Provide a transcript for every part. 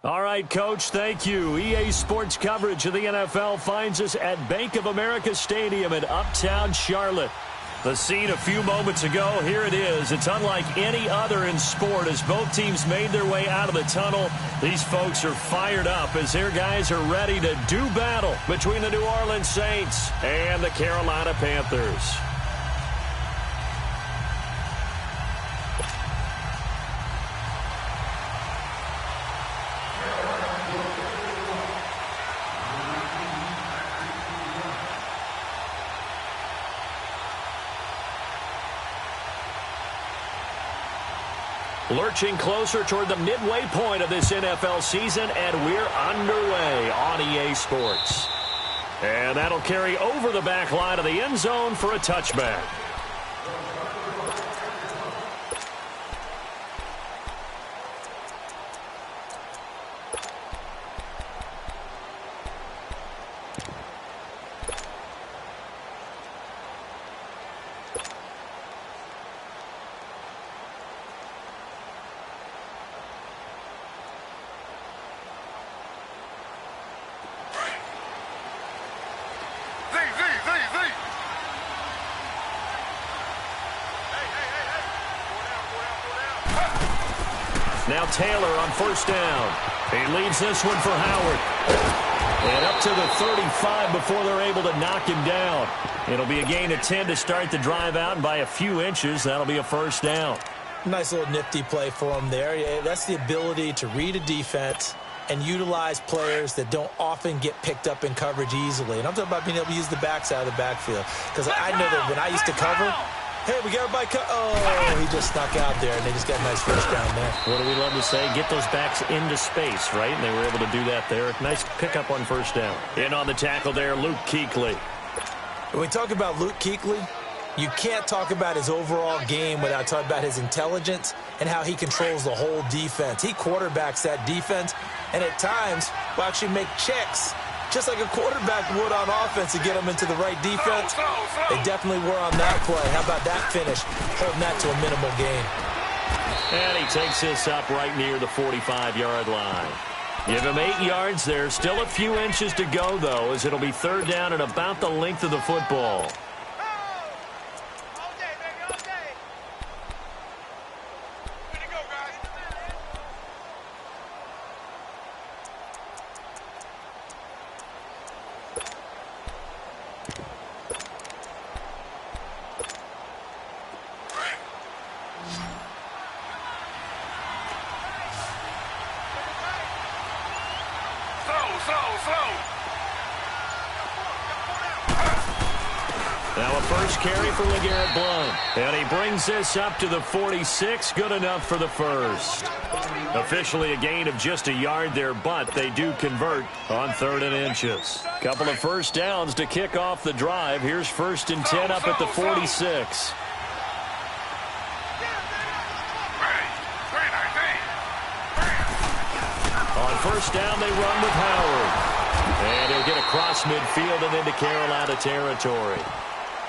All right, Coach, thank you. EA Sports coverage of the NFL finds us at Bank of America Stadium in Uptown Charlotte. The scene a few moments ago, here it is. It's unlike any other in sport as both teams made their way out of the tunnel. These folks are fired up as their guys are ready to do battle between the New Orleans Saints and the Carolina Panthers. Lurching closer toward the midway point of this NFL season, and we're underway on EA Sports. And that'll carry over the back line of the end zone for a touchback. Now Taylor on first down. He leads this one for Howard. And up to the 35 before they're able to knock him down. It'll be a gain of 10 to start the drive out, and by a few inches, that'll be a first down. Nice little nifty play for him there. That's the ability to read a defense and utilize players that don't often get picked up in coverage easily. And I'm talking about being able to use the backs out of the backfield. Because I know that when I used to cover, hey, we got everybody oh, he just snuck out there, and they just got a nice first down there. What do we love to say? Get those backs into space, right? And they were able to do that there. Nice pickup on first down. In on the tackle there, Luke Kuechly. When we talk about Luke Kuechly, you can't talk about his overall game without talking about his intelligence and how he controls the whole defense. He quarterbacks that defense, and at times will actually make checks just like a quarterback would on offense to get them into the right defense. They definitely were on that play. How about that finish? Holding that to a minimal gain. And he takes this up right near the 45-yard line. Give him 8 yards there. Still a few inches to go, though, as it'll be third down and about the length of the football. Now a first carry for LeGarrette Blount. And he brings this up to the 46. Good enough for the first. Officially a gain of just a yard there, but they do convert on 3rd and inches. Couple of first downs to kick off the drive. Here's 1st and 10 up at the 46. On first down, they run with Howard. And he'll get across midfield and into Carolina territory.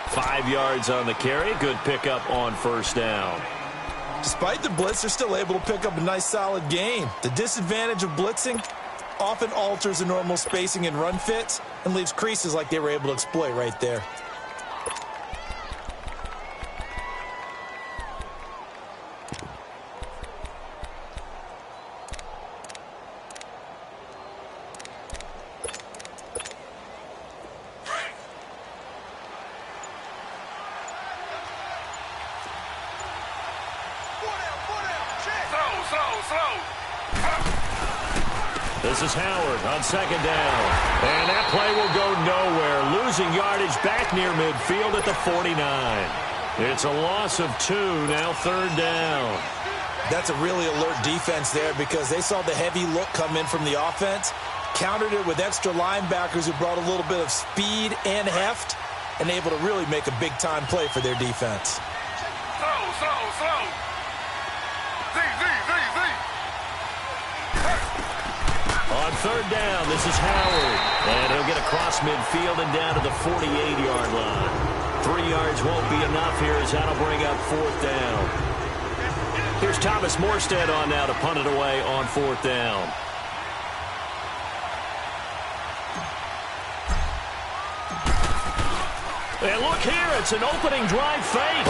5 yards on the carry. Good pickup on first down. Despite the blitz, they're still able to pick up a nice solid gain. The disadvantage of blitzing often alters the normal spacing and run fits and leaves creases like they were able to exploit right there. This is Howard on 2nd down. And that play will go nowhere. Losing yardage back near midfield at the 49. It's a loss of 2, now 3rd down. That's a really alert defense there because they saw the heavy look come in from the offense, countered it with extra linebackers who brought a little bit of speed and heft, and able to really make a big-time play for their defense. On 3rd down, this is Howard. And he'll get across midfield and down to the 48-yard line. 3 yards won't be enough here as that'll bring up 4th down. Here's Thomas Morstead on now to punt it away on 4th down. And look here, it's an opening drive fake.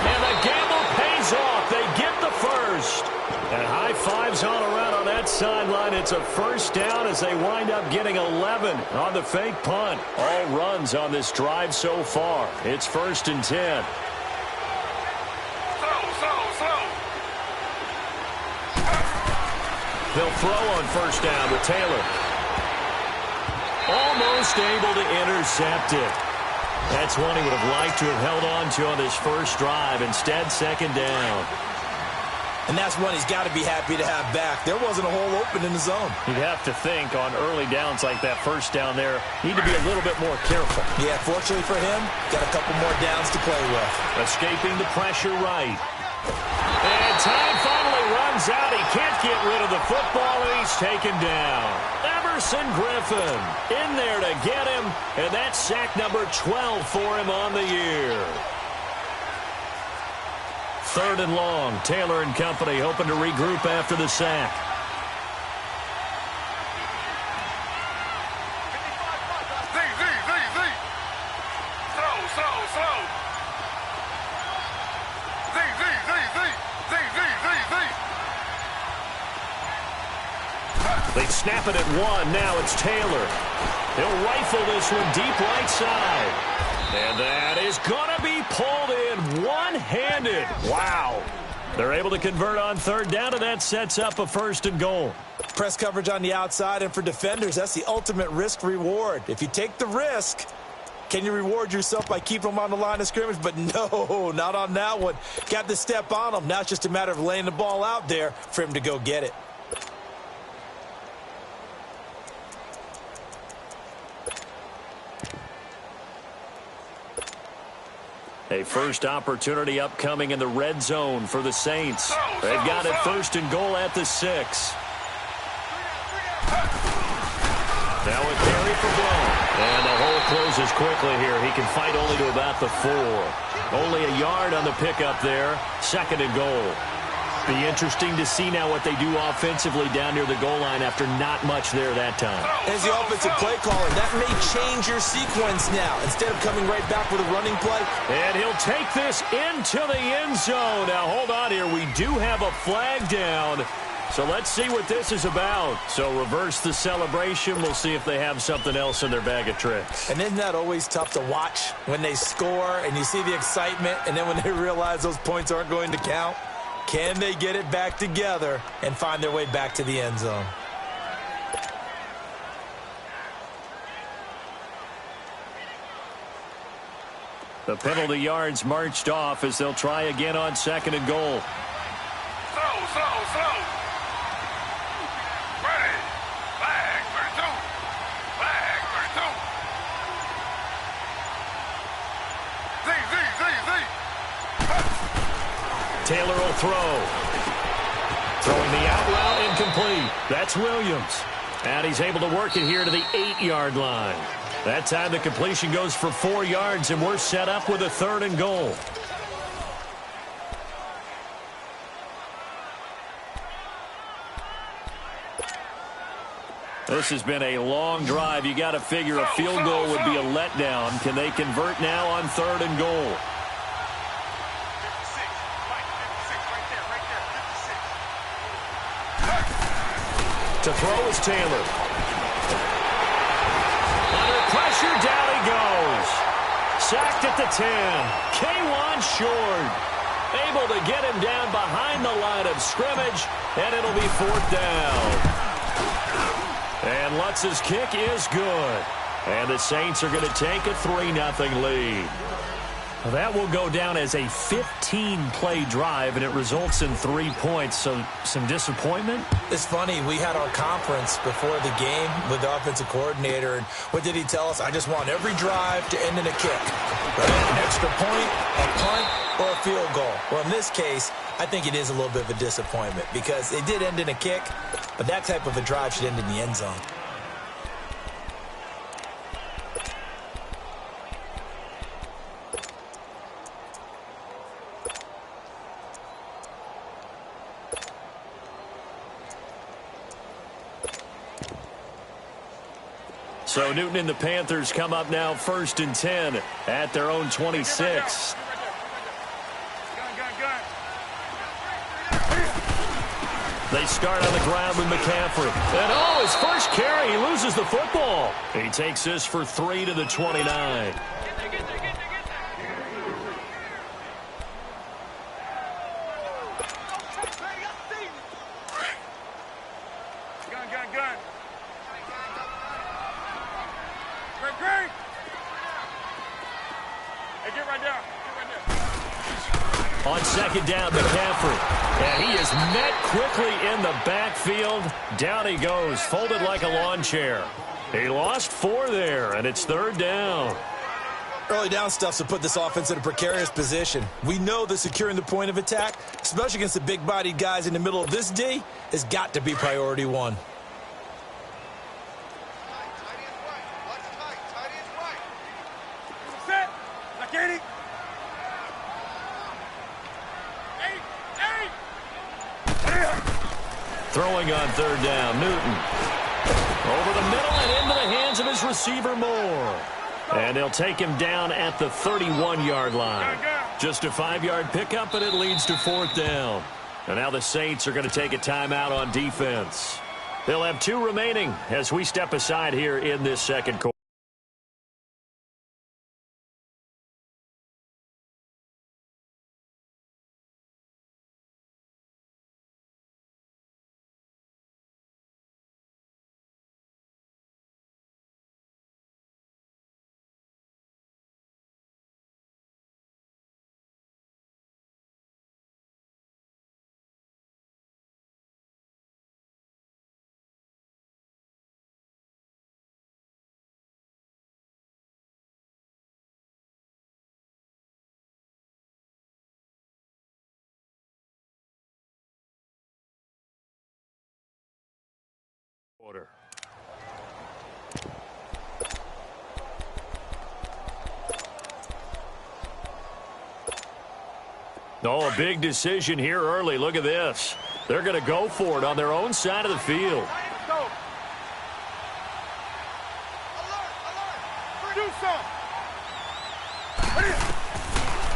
And the gamble pays off. They get the first. And high fives all around on that sideline. It's a first down as they wind up getting 11 on the fake punt. All runs on this drive so far. It's 1st and 10. They'll throw on 1st down with Taylor. Almost able to intercept it. That's one he would have liked to have held on to on this first drive. Instead, 2nd down. And that's one he's got to be happy to have back. There wasn't a hole open in the zone. You'd have to think on early downs like that first down there, need to be a little bit more careful. Yeah, fortunately for him, got a couple more downs to play with. Escaping the pressure right. And time finally runs out. He can't get rid of the football, and he's taken down. Everson Griffin in there to get him, and that's sack number 12 for him on the year. 3rd and long. Taylor and company hoping to regroup after the sack. They snap it at 1. Now it's Taylor. He'll rifle this one deep right side. And that is going to be pulled in one-handed. Wow. They're able to convert on 3rd down, and that sets up a 1st and goal. Press coverage on the outside, and for defenders, that's the ultimate risk-reward. If you take the risk, can you reward yourself by keeping them on the line of scrimmage? But no, not on that one. Got to step on them. Now it's just a matter of laying the ball out there for him to go get it. A first opportunity upcoming in the red zone for the Saints. They've got it 1st and goal at the 6. Now a carry for Blount. And the hole closes quickly here. He can fight only to about the 4. Only a yard on the pickup there. 2nd and goal. Be interesting to see now what they do offensively down near the goal line after not much there that time. As the offensive play caller, that may change your sequence now. Instead of coming right back with a running play. And he'll take this into the end zone. Now, hold on here. We do have a flag down. So let's see what this is about. So reverse the celebration. We'll see if they have something else in their bag of tricks. And isn't that always tough to watch when they score and you see the excitement, and then when they realize those points aren't going to count? Can they get it back together and find their way back to the end zone? The penalty yards marched off as they'll try again on 2nd and goal. Slow. Ready. Flag for 2. Flag for 2. Z. Taylor will throw. Throwing the out route incomplete. That's Williams. And he's able to work it here to the 8-yard line. That time the completion goes for 4 yards, and we're set up with a 3rd and goal. This has been a long drive. You got to figure a field goal would be a letdown. Can they convert now on 3rd and goal? To throw is Taylor. Under pressure, down he goes. Sacked at the 10. K'Wan Short able to get him down behind the line of scrimmage, and it'll be 4th down. And Lutz's kick is good. And the Saints are going to take a 3-0 lead. Well, that will go down as a 15-play drive, and it results in 3 points. So some disappointment? It's funny. We had our conference before the game with the offensive coordinator, and what did he tell us? I just want every drive to end in a kick. Right? An extra point, a punt, or a field goal. Well, in this case, I think it is a little bit of a disappointment because it did end in a kick, but that type of a drive should end in the end zone. So Newton and the Panthers come up now 1st and 10 at their own 26. They start on the ground with McCaffrey. And his first carry, he loses the football. He takes this for 3 to the 29. On 2nd down, McCaffrey. And he is met quickly in the backfield. Down he goes, folded like a lawn chair. He lost 4 there, and it's 3rd down. Early down stuff's to put this offense in a precarious position. We know that securing the point of attack, especially against the big-bodied guys in the middle of this D, has got to be priority 1. Throwing on 3rd down, Newton. Over the middle and into the hands of his receiver, Moore. And they'll take him down at the 31-yard line. Just a 5-yard pickup, and it leads to 4th down. And now the Saints are going to take a timeout on defense. They'll have 2 remaining as we step aside here in this second quarter. Oh, a big decision here early. Look at this. They're going to go for it on their own side of the field.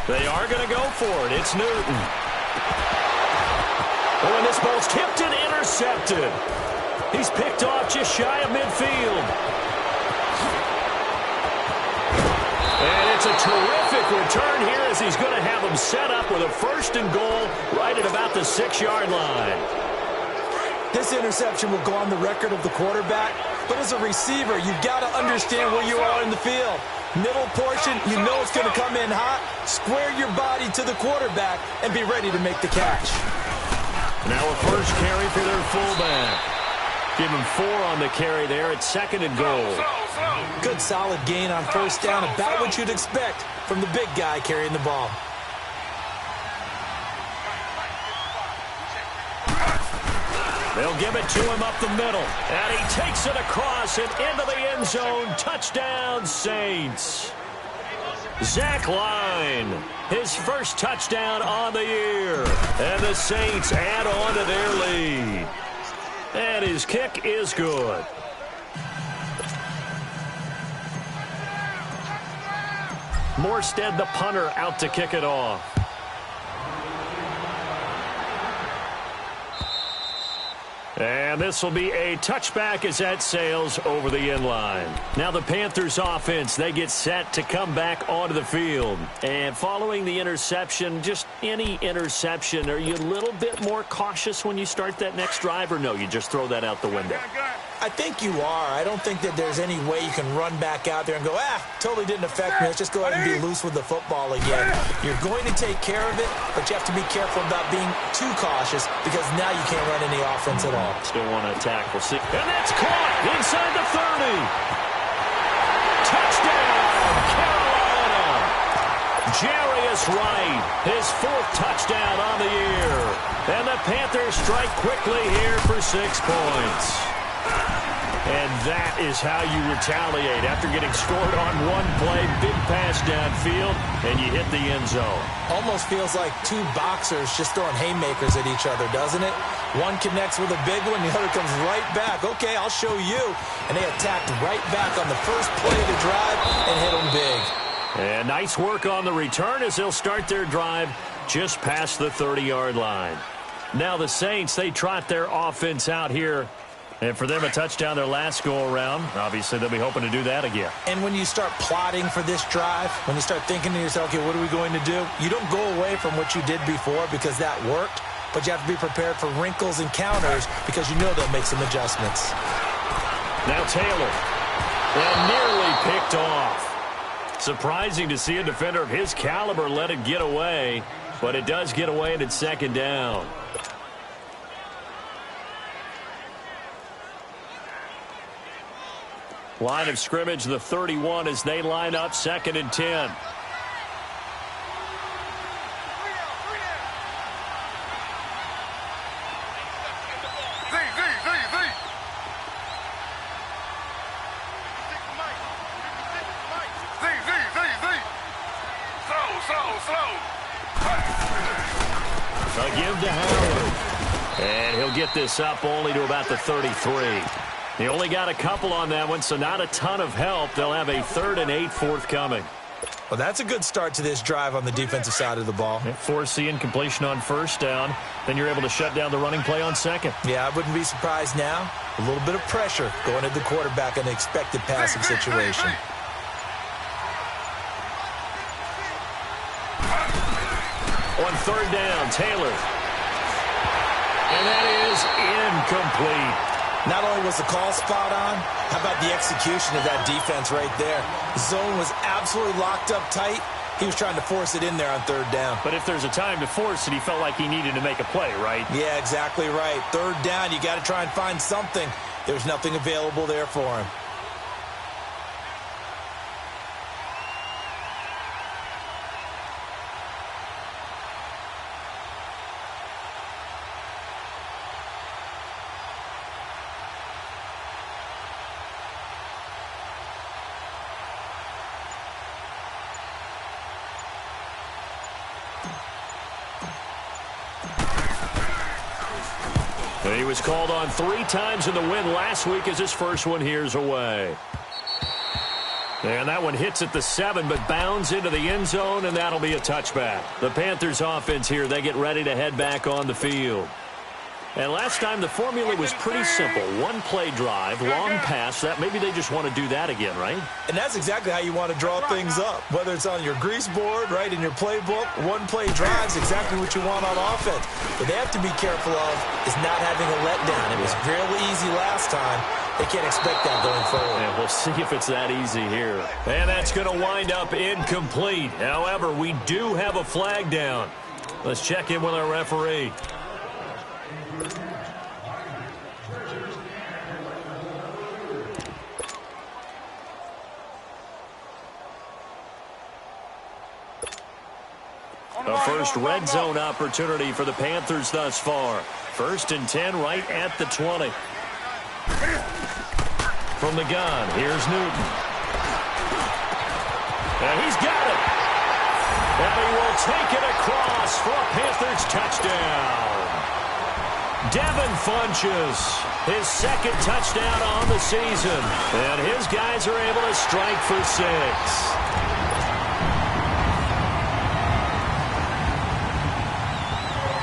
They are going to go for it. It's Newton. Oh, and this ball's tipped and intercepted. He's picked off just shy of midfield. And it's a terrific return here as he's going to have him set up with a 1st and goal right at about the 6-yard line. This interception will go on the record of the quarterback, but as a receiver, you've got to understand where you are in the field. Middle portion, you know it's going to come in hot. Square your body to the quarterback and be ready to make the catch. Now a first carry for their fullback. Give him 4 on the carry there at 2nd and goal. Good solid gain on 1st down, about what you'd expect from the big guy carrying the ball. They'll give it to him up the middle. And he takes it across and into the end zone. Touchdown, Saints. Zach Line, his first touchdown on the year. And the Saints add on to their lead. And his kick is good. Morstead, the punter, out to kick it off. And this will be a touchback as that sails over the end line. Now the Panthers offense, they get set to come back onto the field. And following the interception, just any interception, are you a little bit more cautious when you start that next drive, or no, you just throw that out the window? I think you are. I don't think that there's any way you can run back out there and go, totally didn't affect me. Let's just go ahead and be loose with the football again. You're going to take care of it, but you have to be careful about being too cautious because now you can't run any offense at all. Still want to attack. We'll see. And that's caught inside the 30. Touchdown, Carolina. Jarius Wright, his 4th touchdown on the year. And the Panthers strike quickly here for 6 points. And that is how you retaliate. After getting scored on one play, big pass downfield, and you hit the end zone. Almost feels like two boxers just throwing haymakers at each other, doesn't it? One connects with a big one, the other comes right back. Okay, I'll show you. And they attacked right back on the first play of the drive and hit them big. And nice work on the return as they'll start their drive just past the 30-yard line. Now the Saints, they trot their offense out here. And for them, a touchdown their last go-around. Obviously, they'll be hoping to do that again. And when you start plotting for this drive, when you start thinking to yourself, okay, what are we going to do? You don't go away from what you did before because that worked, but you have to be prepared for wrinkles and counters because you know they'll make some adjustments. Now Taylor. And nearly picked off. Surprising to see a defender of his caliber let it get away, but it does get away and it's second down. Line of scrimmage, the 31 as they line up, 2nd and 10. A give to Howard. And he'll get this up only to about the 33. He only got a couple on that one, so not a ton of help. They'll have a 3rd and 8 forthcoming. Well, that's a good start to this drive on the defensive side of the ball. Force the incompletion on first down. Then you're able to shut down the running play on second. Yeah, I wouldn't be surprised now. A little bit of pressure going at the quarterback in an expected passing situation. On 3rd down, Taylor. And that is incomplete. Not only was the call spot on, how about the execution of that defense right there? The zone was absolutely locked up tight. He was trying to force it in there on 3rd down. But if there's a time to force it, he felt like he needed to make a play, right? Yeah, exactly right. 3rd down, you got to try and find something. There's nothing available there for him. He was called on 3 times in the win last week as his first one here's away. And that one hits at the 7, but bounds into the end zone, and that'll be a touchback. The Panthers offense here, they get ready to head back on the field. And last time the formula was pretty simple. 1 play drive, long pass. That maybe they just want to do that again, right? And that's exactly how you want to draw things up. Whether it's on your grease board, right, in your playbook, 1 play drive is exactly what you want on offense. What they have to be careful of is not having a letdown. It was really easy last time. They can't expect that going forward. Yeah, we'll see if it's that easy here. And that's going to wind up incomplete. However, we do have a flag down. Let's check in with our referee. The first red zone opportunity for the Panthers thus far. 1st and 10 right at the 20. From the gun, here's Newton. And he's got it. And he will take it across for a Panthers touchdown. Devin Funchess, his 2nd touchdown on the season. And his guys are able to strike for 6.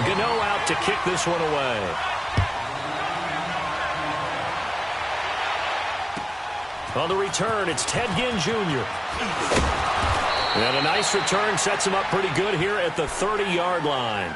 Gano out to kick this one away. On the return, it's Ted Ginn Jr. And a nice return sets him up pretty good here at the 30-yard line.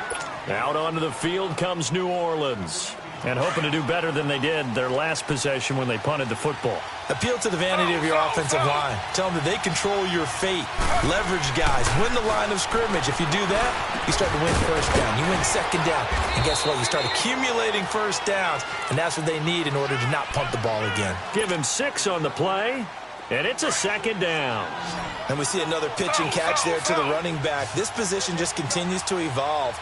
Out onto the field comes New Orleans. And hoping to do better than they did their last possession when they punted the football. Appeal to the vanity of your offensive line. Tell them that they control your fate. Leverage guys. Win the line of scrimmage. If you do that, you start to win 1st down. You win 2nd down. And guess what? You start accumulating 1st downs. And that's what they need in order to not pump the ball again. Give him 6 on the play. And it's a 2nd down. And we see another pitch and catch there to the running back. This position just continues to evolve.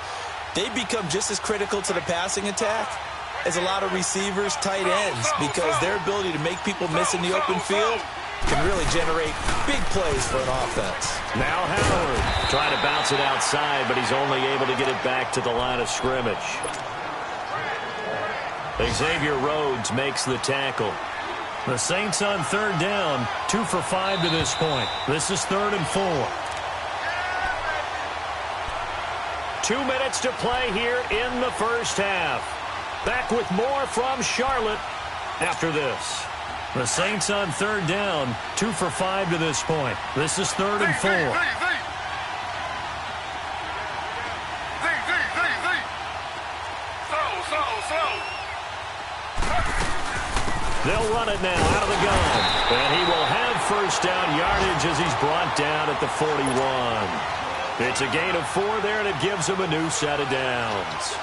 They become just as critical to the passing attack is a lot of receivers, tight ends, because their ability to make people miss in the open field can really generate big plays for an offense. Now Howard trying to bounce it outside, but he's only able to get it back to the line of scrimmage. Xavier Rhodes makes the tackle. The Saints on third down, 2 for 5 to this point. This is 3rd and 4. 2 minutes to play here in the first half. Back with more from Charlotte after this. The Saints on third down, 2 for 5 to this point. This is 3rd and 4. They'll run it now out of the gun. And he will have first down yardage as he's brought down at the 41. It's a gain of 4 there, and it gives him a new set of downs.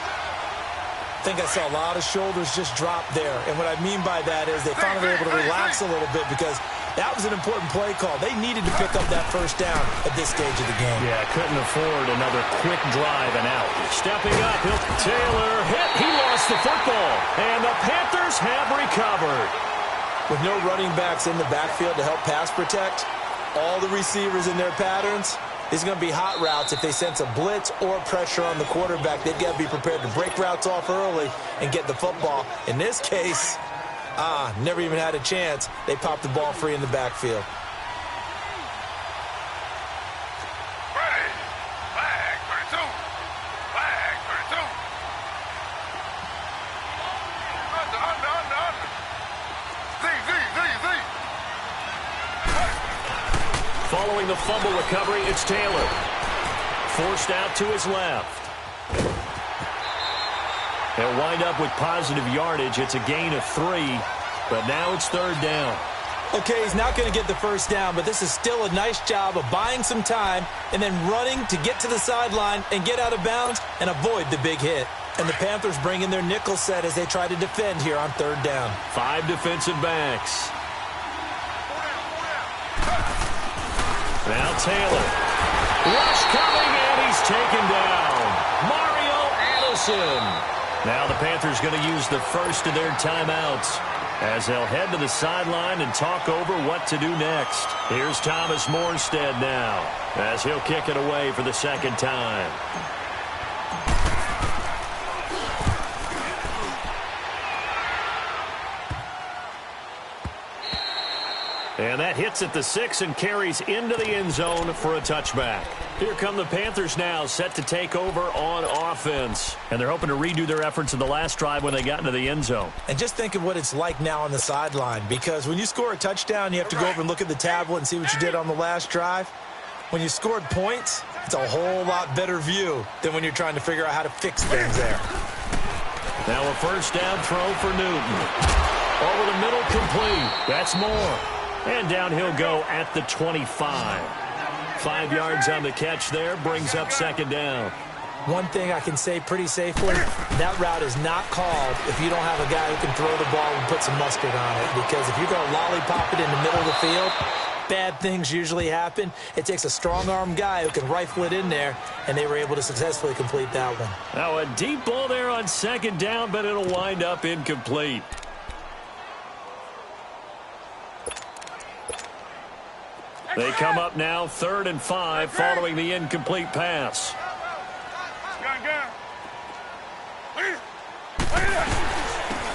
I think I saw a lot of shoulders just drop there. And what I mean by that is they finally were able to relax a little bit because that was an important play call. They needed to pick up that first down at this stage of the game. Yeah, couldn't afford another quick drive and out. Stepping up, Taylor hit. He lost the football. And the Panthers have recovered. With no running backs in the backfield to help pass protect, all the receivers in their patterns, it's going to be hot routes. If they sense a blitz or pressure on the quarterback, they've got to be prepared to break routes off early and get the football. In this case, never even had a chance. They popped the ball free in the backfield. Flag 32. Flag 32. Under. Z. Following the fumble recovery, it's Taylor. Forced out to his left. They'll wind up with positive yardage. It's a gain of 3, but now it's 3rd down. Okay, he's not going to get the first down, but this is still a nice job of buying some time and then running to get to the sideline and get out of bounds and avoid the big hit. And the Panthers bring in their nickel set as they try to defend here on 3rd down. 5 defensive backs. Now Taylor. Rush coming, and he's taken down. Mario Addison. Now the Panthers going to use the first of their timeouts as they'll head to the sideline and talk over what to do next. Here's Thomas Morstead now as he'll kick it away for the second time. And that hits at the 6 and carries into the end zone for a touchback. Here come the Panthers now, set to take over on offense. And they're hoping to redo their efforts in the last drive when they got into the end zone. And just think of what it's like now on the sideline, because when you score a touchdown, you have to go over and look at the tablet and see what you did on the last drive. When you scored points, it's a whole lot better view than when you're trying to figure out how to fix things there. Now a first down throw for Newton. Over the middle, complete. That's Moore. And down he'll go at the 25. 5 yards on the catch there, brings up second down. One thing I can say pretty safely, that route is not called if you don't have a guy who can throw the ball and put some mustard on it. Because if you're going to lollipop it in the middle of the field, bad things usually happen. It takes a strong-arm guy who can rifle it in there, and they were able to successfully complete that one. Now a deep ball there on second down, but it'll wind up incomplete. They come up now 3rd and 5 following the incomplete pass.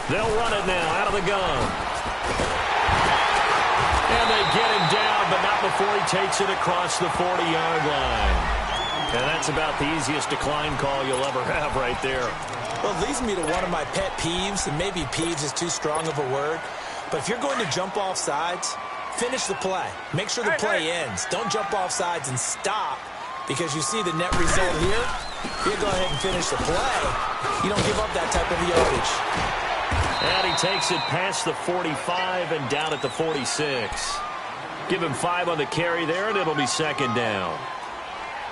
They'll run it now out of the gun. And they get him down, but not before he takes it across the 40-yard line. And that's about the easiest decline call you'll ever have right there. Well, it leads me to one of my pet peeves, and maybe peeves is too strong of a word, but if you're going to jump off sides, finish the play. Make sure the play ends. Don't jump off sides and stop, because you see the net result here. If you go ahead and finish the play, you don't give up that type of yardage. And he takes it past the 45 and down at the 46. Give him 5 on the carry there, and it'll be second down.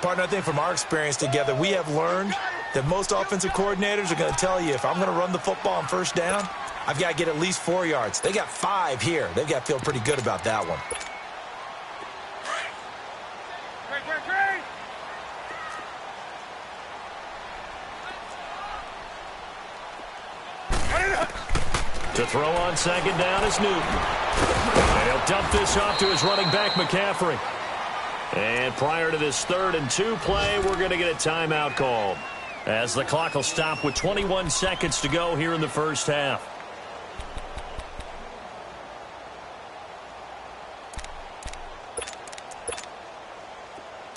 Partner, I think from our experience together, we have learned that most offensive coordinators are going to tell you, if I'm going to run the football on first down, I've got to get at least 4 yards. They got 5 here. They've got to feel pretty good about that one. To throw on second down is Newton. And he'll dump this off to his running back, McCaffrey. And prior to this 3rd and 2 play, we're going to get a timeout called, as the clock will stop with 21 seconds to go here in the first half.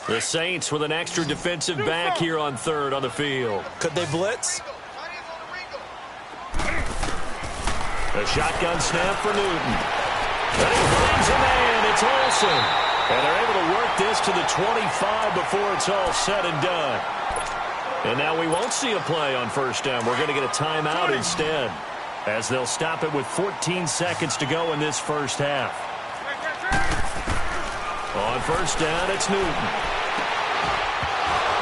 The Saints with an extra defensive back here on 3rd on the field. Could they blitz? A shotgun snap for Newton. And he finds a man. It's Olsen. And they're able to work this to the 25 before it's all said and done. And now we won't see a play on first down. We're going to get a timeout instead, as they'll stop it with 14 seconds to go in this first half. On first down, it's Newton.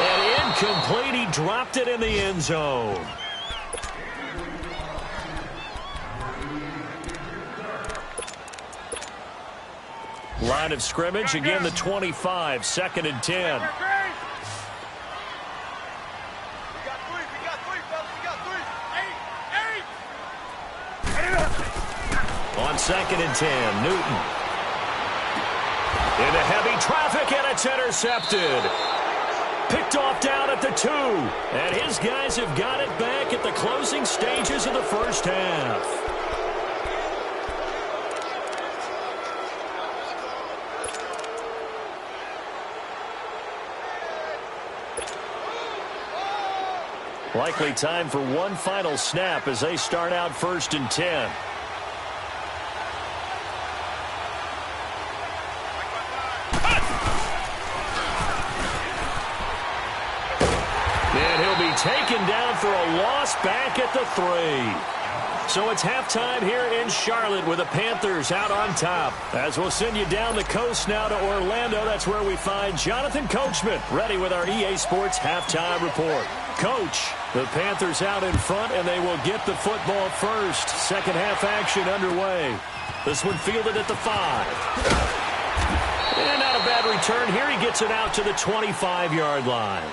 And incomplete. He dropped it in the end zone. Line of scrimmage, again the 25, 2nd and 10. On 2nd and 10, Newton. Into heavy traffic, and it's intercepted. Picked off down at the 2. And his guys have got it back at the closing stages of the first half. Likely time for one final snap as they start out 1st and 10. And he'll be taken down for a loss back at the 3. So it's halftime here in Charlotte with the Panthers out on top. As we'll send you down the coast now to Orlando, that's where we find Jonathan Coachman ready with our EA Sports halftime report. Coach, the Panthers out in front, and they will get the football first. Second half action underway. This one fielded at the 5. And not a bad return here. He gets it out to the 25-yard line.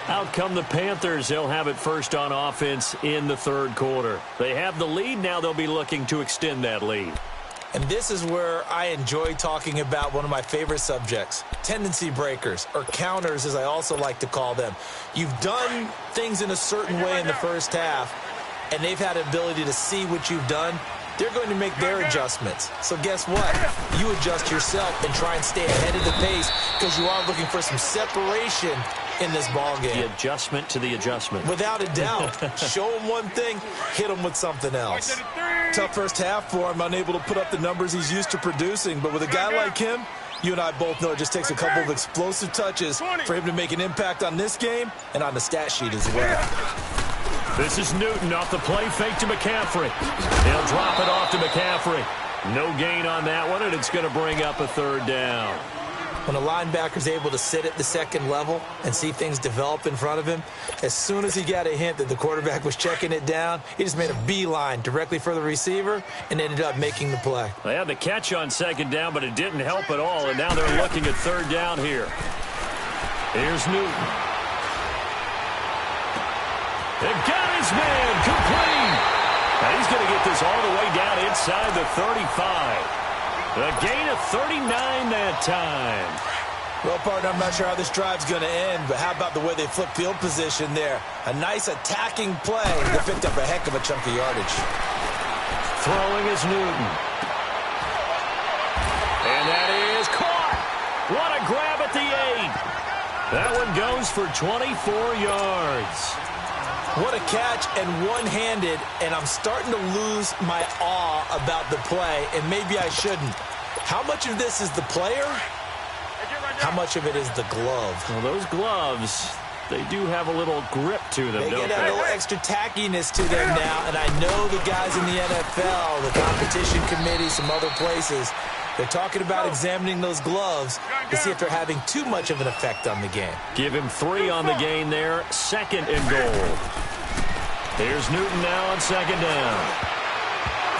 Out come the Panthers. They'll have it first on offense in the 3rd quarter. They have the lead. Now they'll be looking to extend that lead. And this is where I enjoy talking about one of my favorite subjects, tendency breakers, or counters as I also like to call them. You've done things in a certain way in the first half, and they've had an ability to see what you've done. They're going to make their adjustments. So guess what? You adjust yourself and try and stay ahead of the pace because you are looking for some separation in this ball game. The adjustment to the adjustment. Without a doubt. Show him one thing, hit him with something else. Tough first half for him, unable to put up the numbers he's used to producing. But with a guy like him, you and I both know it just takes a couple of explosive touches for him to make an impact on this game and on the stat sheet as well. This is Newton off the play fake to McCaffrey. They'll drop it off to McCaffrey. No gain on that one, and it's going to bring up a 3rd down. When a linebacker's able to sit at the 2nd level and see things develop in front of him, as soon as he got a hint that the quarterback was checking it down, he just made a beeline directly for the receiver and ended up making the play. They had the catch on 2nd down, but it didn't help at all, and now they're looking at 3rd down here. Here's Newton. They've got his man complete. And he's going to get this all the way down inside the 35. A gain of 39 that time. Well, partner, I'm not sure how this drive's going to end, but how about the way they flip field position there? A nice attacking play that picked up a heck of a chunk of yardage. Throwing is Newton. And that is caught. What a grab at the 8. That one goes for 24 yards. What a catch, and one-handed, and I'm starting to lose my awe about the play, and maybe I shouldn't. How much of this is the player? How much of it is the glove? Well, those gloves, they do have a little grip to them, don't they? They get a little extra tackiness to them now, and I know the guys in the NFL, the competition committee, some other places, they're talking about examining those gloves to see if they're having too much of an effect on the game. Give him 3 on the gain there. 2nd and goal. Here's Newton now on 2nd down.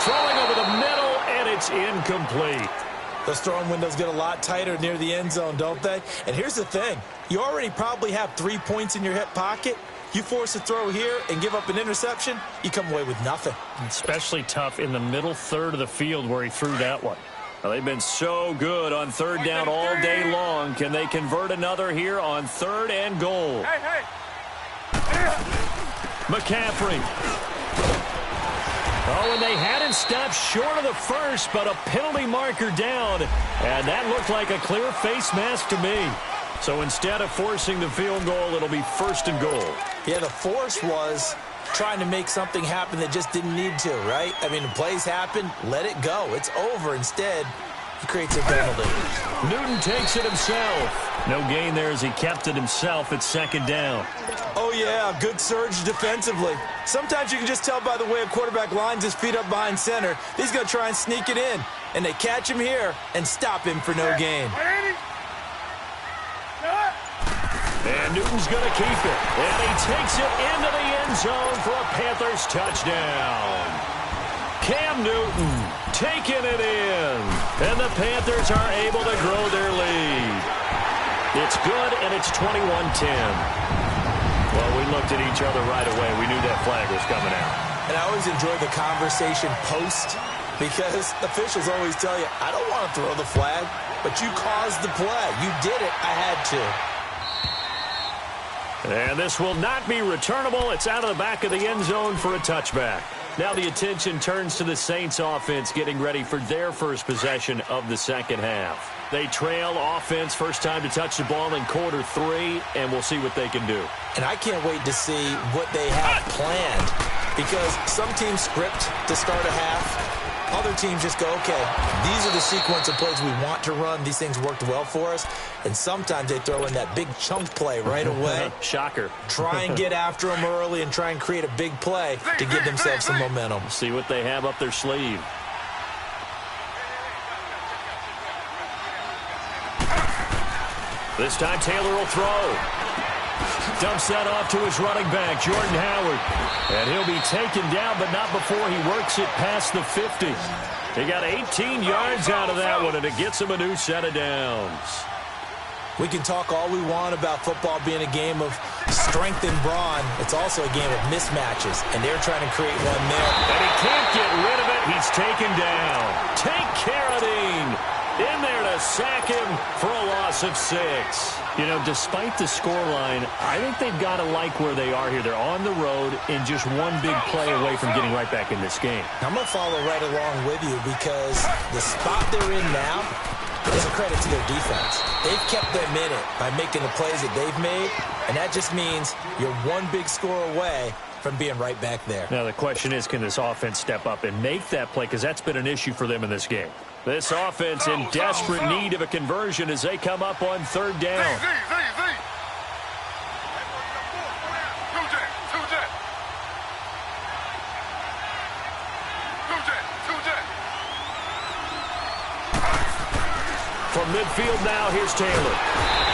Throwing over the middle, and it's incomplete. Those throwing windows get a lot tighter near the end zone, don't they? And here's the thing. You already probably have 3 points in your hip pocket. You force a throw here and give up an interception, you come away with nothing. Especially tough in the middle third of the field where he threw that one. Well, they've been so good on third down all day long. Can they convert another here on 3rd and goal? McCaffrey. Oh, and they had him stopped short of the first, but a penalty marker down. And that looked like a clear face mask to me. So instead of forcing the field goal, it'll be 1st and goal. Yeah, the force was trying to make something happen that just didn't need to, right? I mean, the plays happen, let it go. It's over. Instead, he creates a penalty. Newton takes it himself. No gain there as he kept it himself at 2nd down. Oh, yeah, good surge defensively. Sometimes you can just tell by the way a quarterback lines his feet up behind center. He's going to try and sneak it in. And they catch him here and stop him for no gain. And Newton's going to keep it. And he takes it into the end zone for a Panthers touchdown. Cam Newton taking it in. And the Panthers are able to grow their lead. It's good, and it's 21-10. Well, we looked at each other right away. We knew that flag was coming out. And I always enjoy the conversation post because officials always tell you, I don't want to throw the flag, but you caused the play. You did it. I had to. And this will not be returnable. It's out of the back of the end zone for a touchback. Now the attention turns to the Saints offense getting ready for their first possession of the second half. They trail offense first time to touch the ball in quarter 3, and we'll see what they can do. And I can't wait to see what they have planned because some teams script to start a half. Other teams just go, okay, these are the sequence of plays we want to run. These things worked well for us. And sometimes they throw in that big chunk play right away. Shocker. Try and get after them early and try and create a big play to give themselves some momentum. See what they have up their sleeve. This time Taylor will throw. Dumps that off to his running back, Jordan Howard. And he'll be taken down, but not before he works it past the 50. He got 18 yards out of that one, and it gets him a new set of downs. We can talk all we want about football being a game of strength and brawn. It's also a game of mismatches, and they're trying to create one there. And he can't get rid of it. He's taken down. Take Carradine in there to sack him for a loss of 6. You know, despite the scoreline, I think they've got to like where they are here. They're on the road and just one big play away from getting right back in this game. I'm going to follow right along with you because the spot they're in now is a credit to their defense. They've kept them in it by making the plays that they've made, and that just means you're one big score away from being right back there. Now, the question is, can this offense step up and make that play? Because that's been an issue for them in this game. This offense in desperate need of a conversion as they come up on 3rd down. From midfield now, here's Taylor.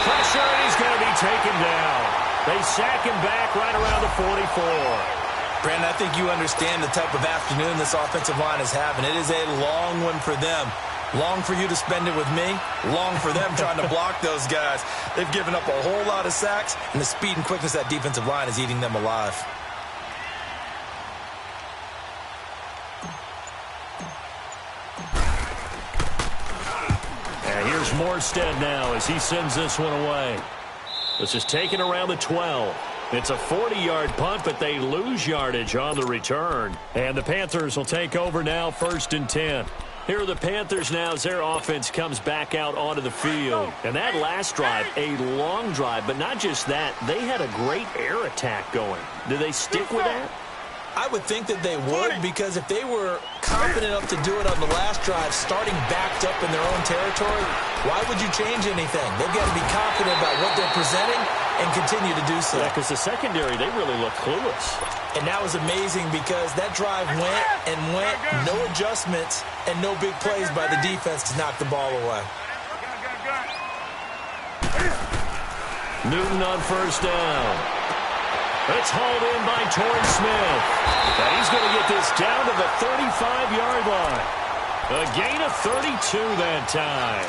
Pressure, and he's going to be taken down. They sack him back right around the 44. Brandon, I think you understand the type of afternoon this offensive line is having. It is a long one for them. Long for you to spend it with me. Long for them trying to block those guys. They've given up a whole lot of sacks, and the speed and quickness of that defensive line is eating them alive. And here's Morstead now as he sends this one away. This is taken around the 12. It's a 40-yard punt, but they lose yardage on the return. And the Panthers will take over now, 1st and 10. Here are the Panthers now as their offense comes back out onto the field. And that last drive, a long drive, but not just that. They had a great air attack going. Do they stick with that? I would think that they would, because if they were confident enough to do it on the last drive, starting backed up in their own territory, why would you change anything? They've got to be confident about what they're presenting and continue to do so. Yeah, because the secondary, they really look clueless. And that was amazing because that drive went and went, no adjustments and no big plays by the defense to knock the ball away. Newton on 1st down. It's hauled in by Torrey Smith. And he's going to get this down to the 35-yard line. A gain of 32 that time.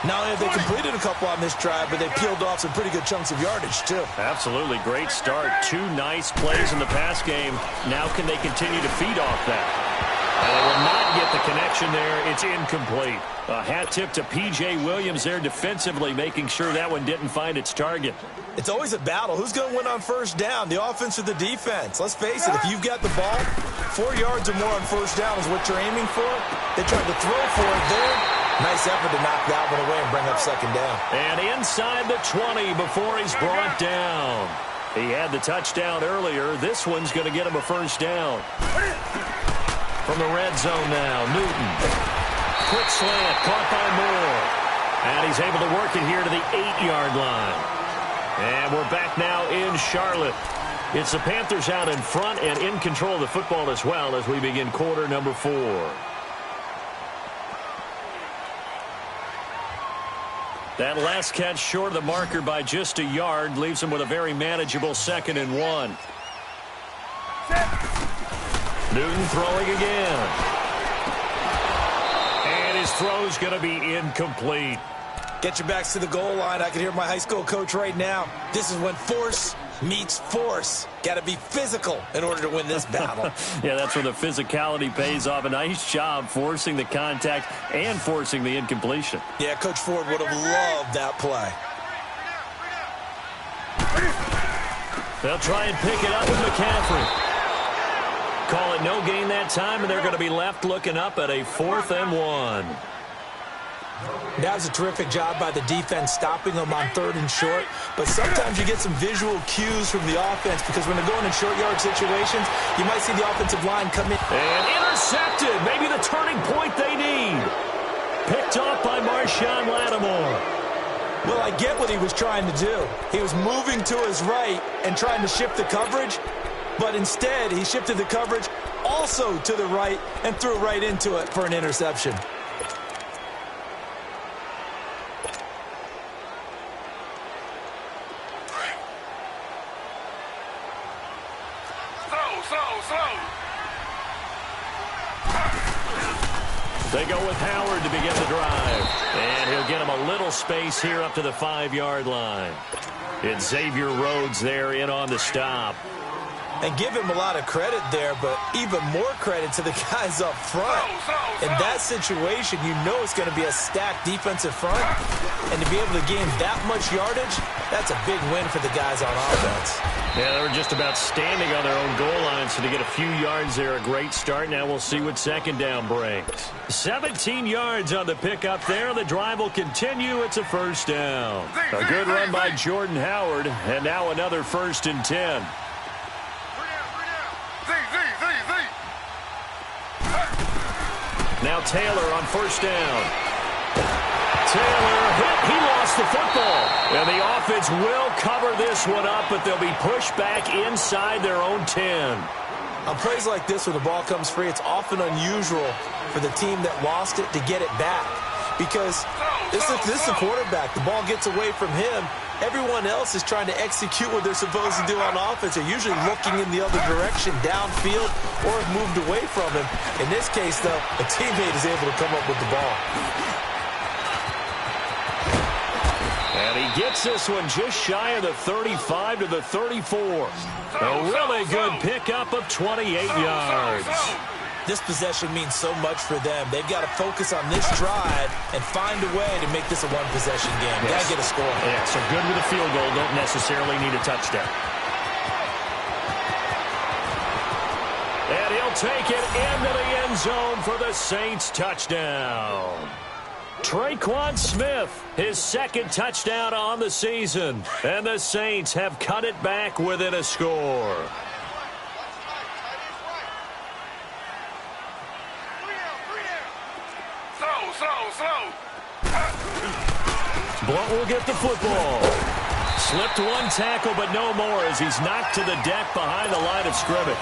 Not only have they completed a couple on this drive, but they peeled off some pretty good chunks of yardage, too. Absolutely. Great start. 2 nice plays in the pass game. Now can they continue to feed off that? And they will not get the connection there. It's incomplete. A hat tip to P.J. Williams there defensively, making sure that one didn't find its target. It's always a battle. Who's going to win on first down, the offense or the defense? Let's face it, if you've got the ball, 4 yards or more on first down is what you're aiming for. They tried to throw for it there. Nice effort to knock that one away and bring up second down. And inside the 20 before he's brought down. He had the touchdown earlier. This one's going to get him a first down. From the red zone now, Newton. Quick slant, caught by Moore. And he's able to work it here to the 8-yard line. And we're back now in Charlotte. It's the Panthers out in front and in control of the football as well as we begin quarter number 4. That last catch short of the marker by just a yard leaves him with a very manageable 2nd and 1. Newton throwing again. And his throw's going to be incomplete. Get your backs to the goal line. I can hear my high school coach right now. This is when force meets force. Got to be physical in order to win this battle. Yeah, that's where the physicality pays off. A nice job forcing the contact and forcing the incompletion. Yeah, Coach Ford would have loved that play. They'll try and pick it up with McCaffrey. Call it no gain that time, and they're going to be left looking up at a 4th and 1. That was a terrific job by the defense stopping them on 3rd and short. But sometimes you get some visual cues from the offense because when they're going in short yard situations, you might see the offensive line come in. And intercepted. Maybe the turning point they need. Picked off by Marshawn Lattimore. Well, I get what he was trying to do. He was moving to his right and trying to shift the coverage. But instead, he shifted the coverage also to the right and threw right into it for an interception. They go with Howard to begin the drive. And he'll get him a little space here up to the 5-yard line. It's Xavier Rhodes there in on the stop. And give him a lot of credit there, but even more credit to the guys up front. In that situation, you know it's going to be a stacked defensive front. And to be able to gain that much yardage, that's a big win for the guys on offense. Yeah, they were just about standing on their own goal line, so to get a few yards there, a great start. Now we'll see what second down brings. 17 yards on the pickup there. The drive will continue. It's a first down. A good run by Jordan Howard, and now another 1st and 10. Now Taylor on first down. Taylor hit. He lost the football. And the offense will cover this one up, but they'll be pushed back inside their own 10. On plays like this where the ball comes free, it's often unusual for the team that lost it to get it back. Because this is the quarterback. The ball gets away from him. Everyone else is trying to execute what they're supposed to do on offense. They're usually looking in the other direction, downfield, or have moved away from him. In this case, though, a teammate is able to come up with the ball. And he gets this one just shy of the 35 to the 34. A really good pickup of 28 yards. This possession means so much for them. They've got to focus on this drive and find a way to make this a one-possession game. Yes. Got to get a score. Yeah, so good with a field goal. Don't necessarily need a touchdown. And he'll take it into the end zone for the Saints touchdown. Traquan Smith, his 2nd touchdown on the season. And the Saints have cut it back within a score. Blount will get the football. Slipped one tackle, but no more as he's knocked to the deck behind the line of scrimmage.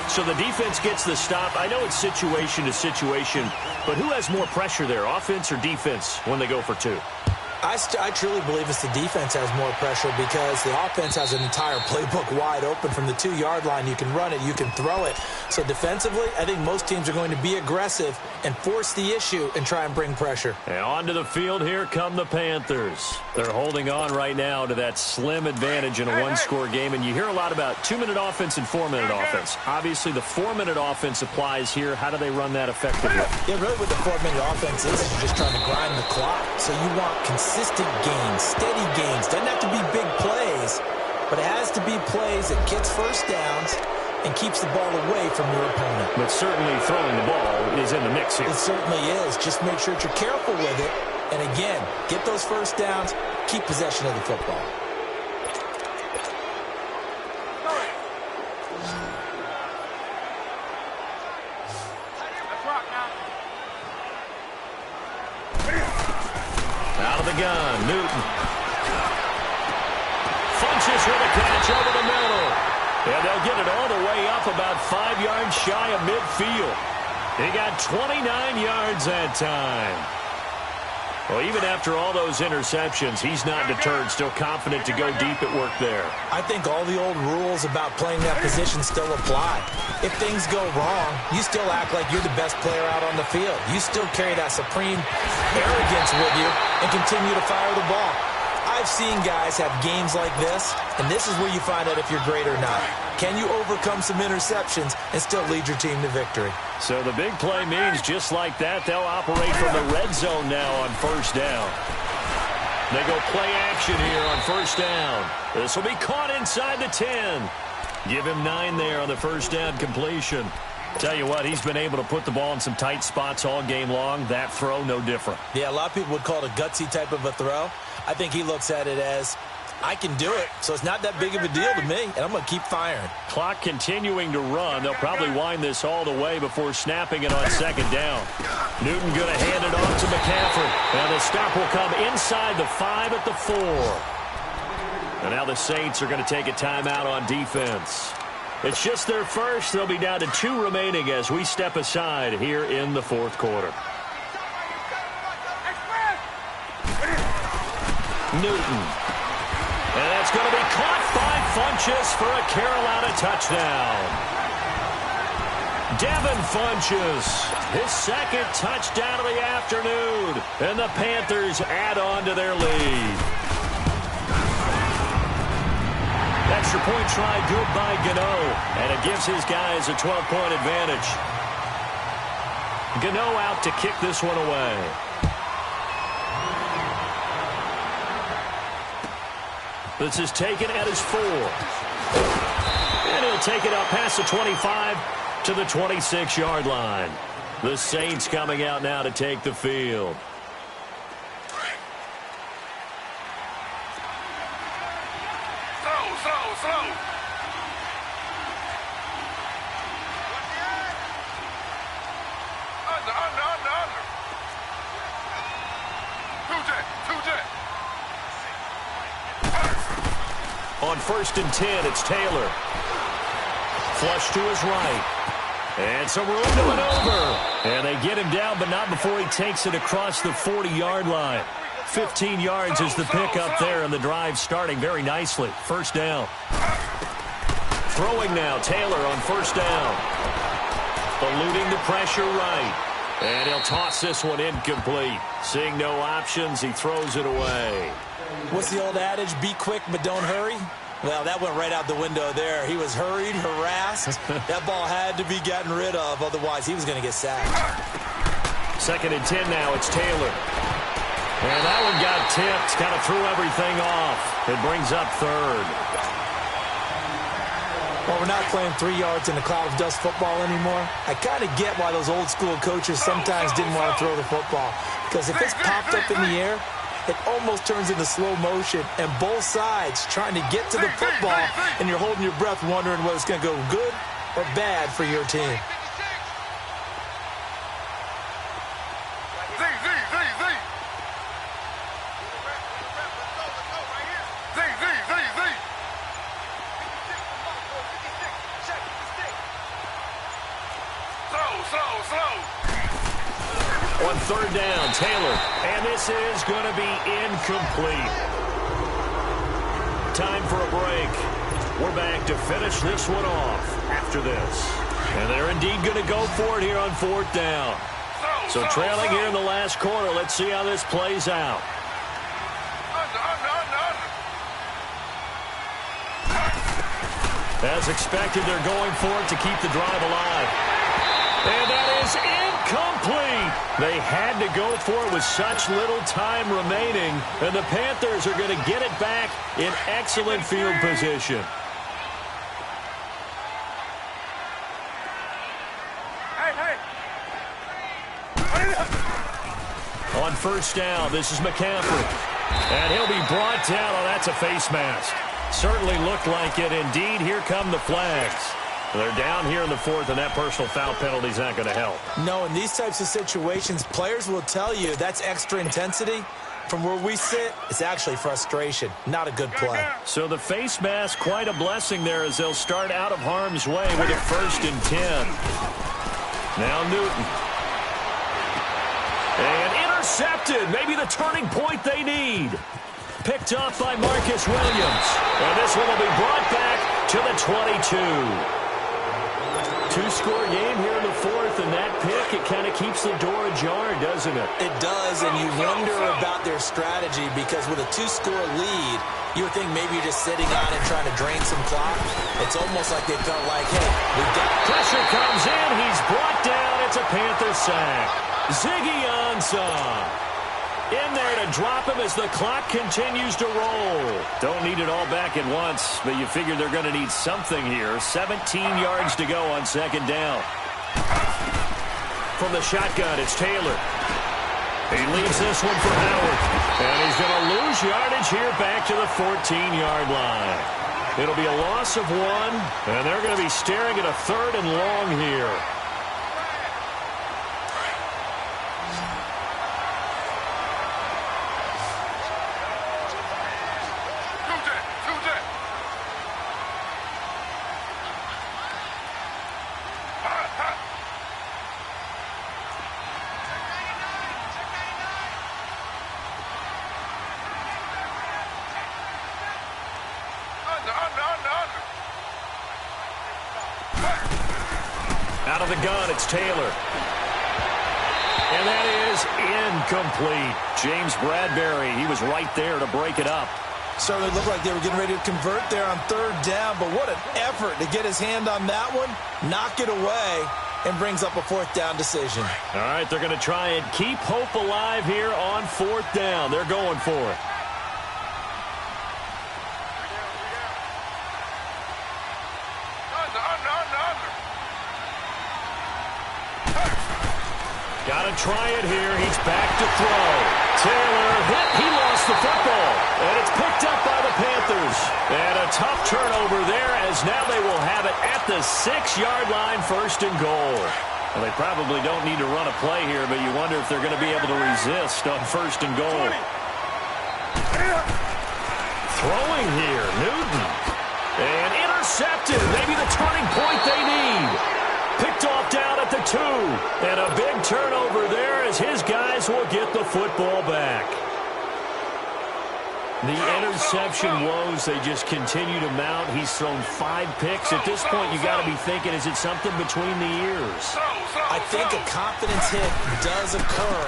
So the defense gets the stop. I know it's situation to situation, but who has more pressure there, offense or defense, when they go for 2? I truly believe it's the defense has more pressure because the offense has an entire playbook wide open from the 2-yard line. You can run it, you can throw it. So defensively, I think most teams are going to be aggressive and force the issue and try and bring pressure. And onto the field here come the Panthers. They're holding on right now to that slim advantage in a one-score game. And you hear a lot about 2-minute offense and 4-minute offense. Obviously, the 4-minute offense applies here. How do they run that effectively? Yeah, really what the 4-minute offense is you're just trying to grind the clock. So you want consistent gains, steady gains. Doesn't have to be big plays, but it has to be plays that gets first downs and keeps the ball away from your opponent. But certainly throwing the ball is in the mix here. It certainly is. Just make sure that you're careful with it. And again, get those first downs, keep possession of the football. Out of the gun, Newton. Funches with a catch over the middle. And they'll get it all the way up about 5 yards shy of midfield. He got 29 yards that time. Well, even after all those interceptions, he's not deterred, still confident to go deep at work there. I think all the old rules about playing that position still apply. If things go wrong, you still act like you're the best player out on the field. You still carry that supreme arrogance with you and continue to fire the ball. I've seen guys have games like this, and this is where you find out if you're great or not. Can you overcome some interceptions and still lead your team to victory? So the big play means just like that, they'll operate from the red zone now on first down. They go play action here on first down. This will be caught inside the 10. Give him 9 there on the first down completion. Tell you what, he's been able to put the ball in some tight spots all game long. That throw, no different. Yeah, a lot of people would call it a gutsy type of a throw. I think he looks at it as, I can do it, so it's not that big of a deal to me, and I'm going to keep firing. Clock continuing to run. They'll probably wind this all the way before snapping it on second down. Newton going to hand it off to McCaffrey. And the stop will come inside the 5 at the 4. And now the Saints are going to take a timeout on defense. It's just their first. They'll be down to 2 remaining as we step aside here in the fourth quarter. Newton. And that's going to be caught by Funches for a Carolina touchdown. Devin Funches, his second touchdown of the afternoon. And the Panthers add on to their lead. Extra point try good by Gano. And it gives his guys a 12-point advantage. Gano out to kick this one away. This is taken at his 4. And he'll take it up past the 25 to the 26-yard line. The Saints coming out now to take the field. Slow. Under. 2 jet. On 1st and 10, it's Taylor. Flush to his right. And some room to maneuver. And they get him down, but not before he takes it across the 40-yard line. 15 yards is the pickup there, and the drive starting very nicely. First down. Throwing now, Taylor on first down. Eluding the pressure right. And he'll toss this one incomplete. Seeing no options, he throws it away. What's the old adage? Be quick, but don't hurry. Well, that went right out the window there. He was hurried, harassed. That ball had to be gotten rid of. Otherwise, he was going to get sacked. 2nd and 10 now. It's Taylor. And that one got tipped. Kind of threw everything off. It brings up 3rd. Well, we're not playing 3 yards in a cloud of dust football anymore. I kind of get why those old school coaches sometimes didn't want to throw the football. Because if it's popped up in the air, it almost turns into slow motion, and both sides trying to get to the football, and you're holding your breath wondering whether it's going to go good or bad for your team. Slow. On third down, Taylor. And this is going to be incomplete. Time for a break. We're back to finish this one off after this. And they're indeed going to go for it here on fourth down. So trailing here in the last quarter. Let's see how this plays out. As expected, they're going for it to keep the drive alive. And that is incomplete. They had to go for it with such little time remaining. And the Panthers are going to get it back in excellent field position. On first down, this is McCaffrey. And he'll be brought down. Oh, that's a face mask. Certainly looked like it. Indeed, here come the flags. They're down here in the fourth, and that personal foul penalty is not going to help. No, in these types of situations, players will tell you that's extra intensity. From where we sit, it's actually frustration. Not a good play. So the face mask, quite a blessing there as they'll start out of harm's way with a 1st and 10. Now Newton. And intercepted. Maybe the turning point they need. Picked off by Marcus Williams. And this one will be brought back to the 22. Two-score game here in the fourth, and that pick, it kind of keeps the door ajar, doesn't it? It does, and you wonder about their strategy because with a 2-score lead, you would think maybe you're just sitting on and trying to drain some clock. It's almost like they felt like, hey, we've got... Pressure comes in. He's brought down. It's a Panther sack. Ziggy Ansah in there to drop him as the clock continues to roll. Don't need it all back at once, but you figure they're going to need something here. 17 yards to go on second down. From the shotgun, it's Taylor. He leaves this one for Howard. And he's going to lose yardage here back to the 14-yard line. It'll be a loss of 1, and they're going to be staring at a 3rd and long here. Out of the gun, it's Taylor. And that is incomplete. James Bradbury, he was right there to break it up. Certainly looked like they were getting ready to convert there on third down, but what an effort to get his hand on that one, knock it away, and brings up a 4th down decision. All right, they're going to try and keep hope alive here on 4th down. They're going for it. Got to try it here. He's back to throw. Taylor hit. He lost the football. And it's picked up by the Panthers. And a tough turnover there as now they will have it at the 6-yard line, 1st and goal. Well, they probably don't need to run a play here, but you wonder if they're going to be able to resist on 1st and goal. Throwing here, Newton. And intercepted. Maybe the turning point they need. Picked off down at the 2. And a big turnover there as his guys will get the football back. The interception woes, they just continue to mount. He's thrown 5 picks. At this point, you got to be thinking, is it something between the ears? I think a confidence hit does occur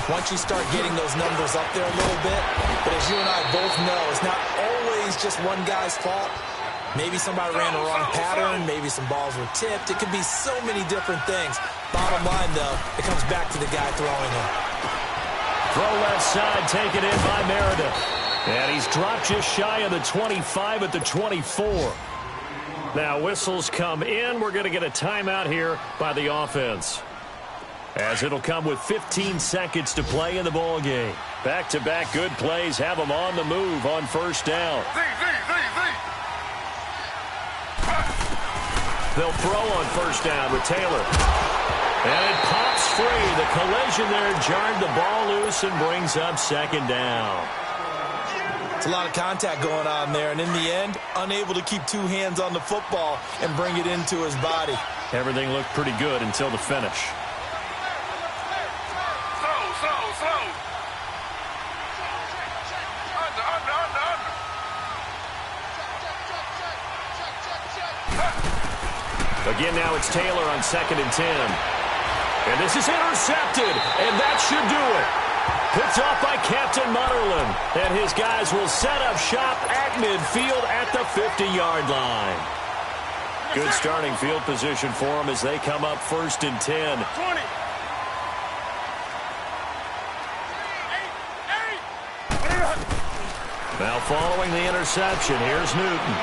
once you start getting those numbers up there a little bit. But as you and I both know, it's not always just one guy's fault. Maybe somebody ran the wrong pattern. Maybe some balls were tipped. It could be so many different things. Bottom line, though, it comes back to the guy throwing it. Throw left side, taken in by Meredith. And he's dropped just shy of the 25 at the 24. Now whistles come in. We're going to get a timeout here by the offense, as it'll come with 15 seconds to play in the ball game. Back-to-back good plays have them on the move on 1st down. They'll throw on 1st down with Taylor. And it pops free. The collision there jarred the ball loose and brings up 2nd down. It's a lot of contact going on there, and in the end, unable to keep 2 hands on the football and bring it into his body. Everything looked pretty good until the finish. Again, now it's Taylor on 2nd and 10. And this is intercepted, and that should do it. Picked off by Captain Mutterland. And his guys will set up shop at midfield at the 50-yard line. Good starting field position for them as they come up 1st and 10. 20. Now following the interception, here's Newton.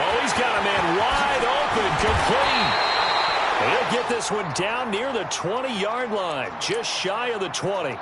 Oh, he's got a man wide open, complete. He'll get this one down near the 20-yard line, just shy of the 20.